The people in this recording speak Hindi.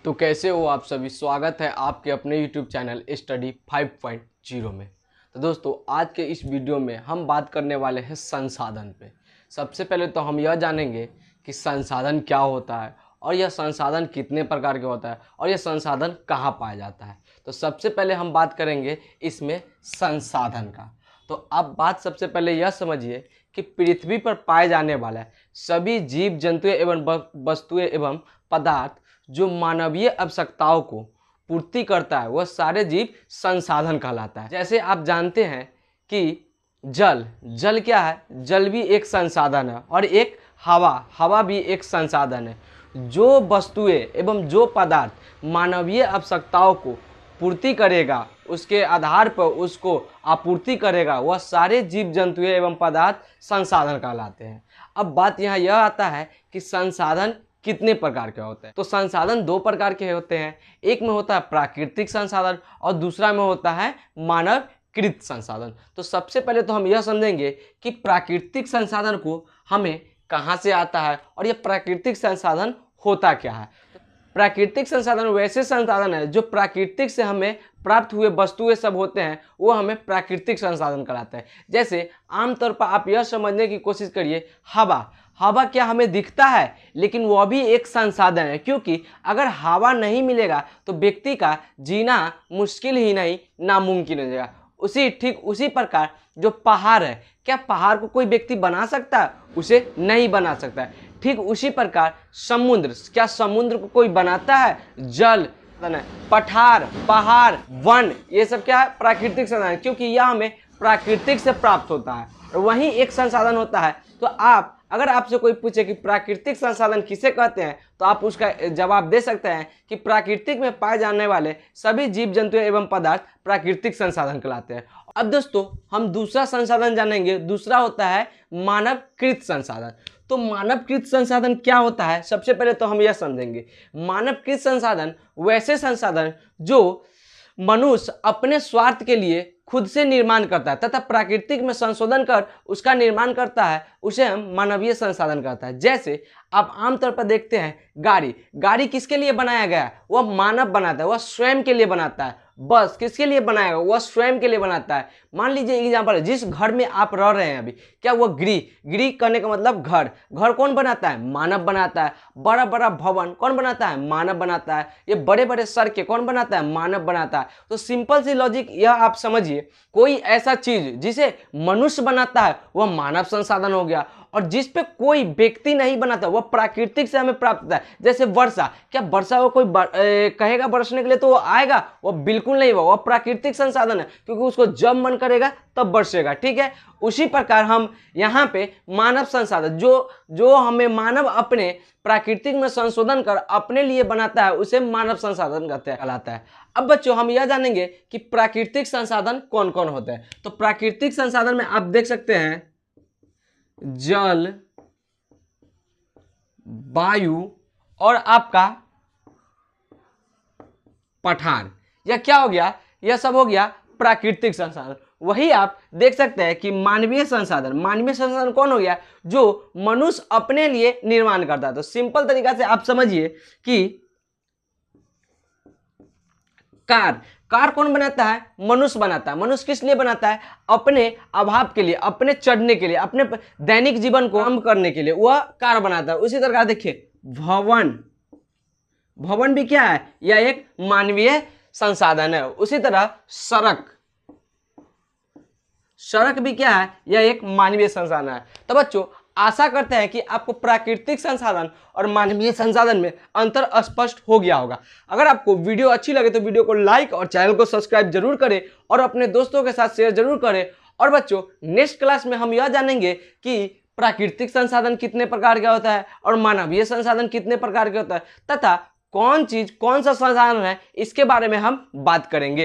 तो कैसे हो आप सभी। स्वागत है आपके अपने YouTube चैनल स्टडी 5.0 में। तो दोस्तों आज के इस वीडियो में हम बात करने वाले हैं संसाधन पे। सबसे पहले तो हम यह जानेंगे कि संसाधन क्या होता है और यह संसाधन कितने प्रकार के होता है और यह संसाधन कहाँ पाया जाता है। तो सबसे पहले हम बात करेंगे इसमें संसाधन का। तो आप बात सबसे पहले यह समझिए कि पृथ्वी पर पाए जाने वाला सभी जीव जंतुएं एवं वस्तुएं एवं पदार्थ जो मानवीय आवश्यकताओं को पूर्ति करता है वह सारे जीव संसाधन कहलाता है। जैसे आप जानते हैं कि जल क्या है, जल भी एक संसाधन है और एक हवा भी एक संसाधन है। जो वस्तुएं एवं जो पदार्थ मानवीय आवश्यकताओं को पूर्ति करेगा, उसके आधार पर उसको आपूर्ति करेगा, वह सारे जीव जंतुएं एवं पदार्थ संसाधन कहलाते हैं। अब बात यहाँ यह आता है कि संसाधन कितने प्रकार के होते हैं। तो संसाधन दो प्रकार के होते हैं, एक में होता है प्राकृतिक संसाधन और दूसरा में होता है मानवकृत संसाधन। तो सबसे पहले तो हम यह समझेंगे कि प्राकृतिक संसाधन को हमें कहाँ से आता है और यह प्राकृतिक संसाधन होता क्या है। प्राकृतिक संसाधन वैसे संसाधन है जो प्राकृतिक से हमें प्राप्त हुए वस्तुएं सब होते हैं, वो हमें प्राकृतिक संसाधन कहलाते हैं। जैसे आमतौर पर आप यह समझने की कोशिश करिए, हवा क्या हमें दिखता है, लेकिन वह भी एक संसाधन है, क्योंकि अगर हवा नहीं मिलेगा तो व्यक्ति का जीना मुश्किल ही नहीं नामुमकिन हो जाएगा। ठीक उसी प्रकार जो पहाड़ है, क्या पहाड़ को कोई व्यक्ति बना सकता है? उसे नहीं बना सकता है। ठीक उसी प्रकार समुद्र, क्या समुद्र को कोई बनाता है? जल, पठार, पहाड़, वन, ये सब क्या है? प्राकृतिक संसाधन, क्योंकि यह हमें प्राकृतिक से प्राप्त होता है और वही एक संसाधन होता है। तो अगर आपसे कोई पूछे कि प्राकृतिक संसाधन किसे कहते हैं, तो आप उसका जवाब दे सकते हैं कि प्राकृतिक में पाए जाने वाले सभी जीव जंतु एवं पदार्थ प्राकृतिक संसाधन कहलाते हैं। अब दोस्तों हम दूसरा संसाधन जानेंगे, दूसरा होता है मानवकृत संसाधन। तो मानवकृत संसाधन क्या होता है, सबसे पहले तो हम यह समझेंगे। मानवकृत संसाधन वैसे संसाधन जो मनुष्य अपने स्वार्थ के लिए खुद से निर्माण करता है तथा प्राकृतिक में संशोधन कर उसका निर्माण करता है, उसे हम मानवीय संसाधन कहता है। जैसे आप आमतौर पर देखते हैं गाड़ी किसके लिए बनाया गया है? वह मानव बनाता है, वह स्वयं के लिए बनाता है। बस किसके लिए बनाया गया? वह स्वयं के लिए बनाता है। मान लीजिए एग्जाम्पल, जिस घर में आप रह रहे हैं अभी, क्या वह गृह करने का मतलब घर कौन बनाता है? मानव बनाता है। बड़ा बड़ा भवन कौन बनाता है? मानव बनाता है। ये बड़े बड़े सड़कें कौन बनाता है? मानव बनाता है। तो सिंपल सी लॉजिक यह आप समझिए, कोई ऐसा चीज जिसे मनुष्य बनाता है वह मानव संसाधन हो गया, और जिस पे कोई व्यक्ति नहीं बनाता वह प्राकृतिक से हमें प्राप्त होता है। जैसे वर्षा, क्या वर्षा को कोई कहेगा बरसने के लिए तो वो आएगा? वह बिल्कुल नहीं होगा, वह प्राकृतिक संसाधन है, क्योंकि उसको जब मन करेगा तब बरसेगा। ठीक है, उसी प्रकार हम यहाँ पे मानव संसाधन जो हमें मानव अपने प्राकृतिक में संशोधन कर अपने लिए बनाता है, उसे मानव संसाधन कहलाता है। अब बच्चों हम यह जानेंगे कि प्राकृतिक संसाधन कौन कौन होते हैं। तो प्राकृतिक संसाधन में आप देख सकते हैं जल, वायु और आपका पठार। यह क्या हो गया? यह सब हो गया प्राकृतिक संसाधन। वही आप देख सकते हैं कि मानवीय संसाधन कौन हो गया? जो मनुष्य अपने लिए निर्माण करता है। तो सिंपल तरीका से आप समझिए कि कार कौन बनाता है? मनुष्य बनाता है। मनुष्य किस लिए बनाता है? अपने अभाव के लिए, अपने चढ़ने के लिए, अपने दैनिक जीवन को कम करने के लिए वह कार बनाता है। उसी तरह देखिए भवन भी क्या है? यह एक मानवीय संसाधन है। उसी तरह सड़क भी क्या है? यह एक मानवीय संसाधन है। तो बच्चों आशा करते हैं कि आपको प्राकृतिक संसाधन और मानवीय संसाधन में अंतर स्पष्ट हो गया होगा। अगर आपको वीडियो अच्छी लगे तो वीडियो को लाइक और चैनल को सब्सक्राइब जरूर करें और अपने दोस्तों के साथ शेयर जरूर करें। और बच्चों नेक्स्ट क्लास में हम यह जानेंगे कि प्राकृतिक संसाधन कितने प्रकार का होता है और मानवीय संसाधन कितने प्रकार का होता है, तथा कौन सा संसाधन है इसके बारे में हम बात करेंगे।